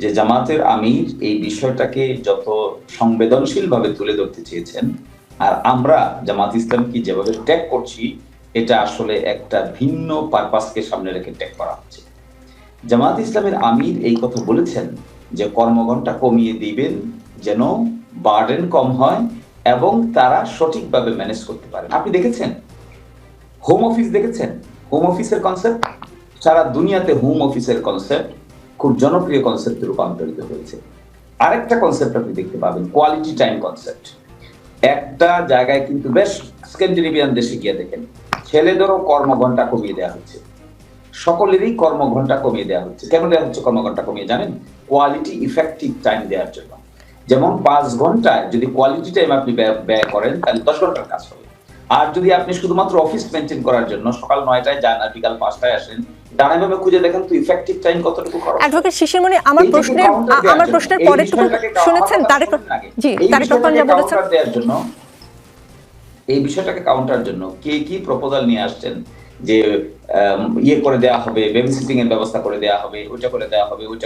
Speaker 5: যে জামাতের আমির এই বিষয়টাকে যত সংবেদনশীল ভাবে তুলে ধরতে চেয়েছেন, আর আমরা জামাত ইসলামকে যেভাবে ট্যাগ করছি, এটা আসলে একটা ভিন্ন পারপাসকে সামনে রেখে ট্যাগ করা হচ্ছে। জামাত ইসলামের আমির এই কথা বলেছেন যে কর্মঘণ্টা কমিয়ে দিবেন যেন বার্ডেন কম হয় এবং তারা সঠিকভাবে ম্যানেজ করতে পারেন। আপনি দেখেছেন হোম অফিস, দেখেছেন হোম অফিসের কনসেপ্ট, সারা দুনিয়াতে হোম অফিসের কনসেপ্ট খুব জনপ্রিয় কনসেপ্টে রূপান্তরিত হয়েছে। আরেকটা কনসেপ্ট আপনি দেখতে পাবেন, কোয়ালিটি টাইম কনসেপ্ট। একটা জায়গায় কিন্তু বেশ স্ক্যান্ডিনেভিয়ান দেশে গিয়ে দেখেন ছেলেদেরও কর্মঘণ্টা কমিয়ে দেওয়া হচ্ছে, সকলেরই কর্মঘণ্টা কমিয়ে দেওয়া হচ্ছে। কেন দেওয়া হচ্ছে কর্মঘণ্টা কমিয়ে জানেন? কোয়ালিটি ইফেক্টিভ টাইম দেওয়ার জন্য। যেমন 5 ঘন্টায় যদি কোয়ালিটি টাইম আপনি ব্যয় করেন তাহলে 10 ঘন্টার কাজ হবে। আর যদি আপনি শুধুমাত্র অফিস মেনটেন করার জন্য সকাল 9টায় যান আর বিকাল 5টায় আসেন, ডানাভাবে খুঁজে দেখেন তো ইফেক্টিভ টাইম কতটুকু খরচ।
Speaker 2: অ্যাডভোকেট শিশির মনি, আমার প্রশ্নের পরেরটুকু শুনেছেন? তারেক রহমান যা বলেছেন,
Speaker 5: এই বিষয়টাকে কাউন্টার জন্য কে কি প্রপোজাল নিয়ে আসছেন যে ইয়ে করে দেওয়া হবে, বেবি সিটিং এর ব্যবস্থা করে দেওয়া হবে, ওইটা করে দেওয়া হবে, ওইটা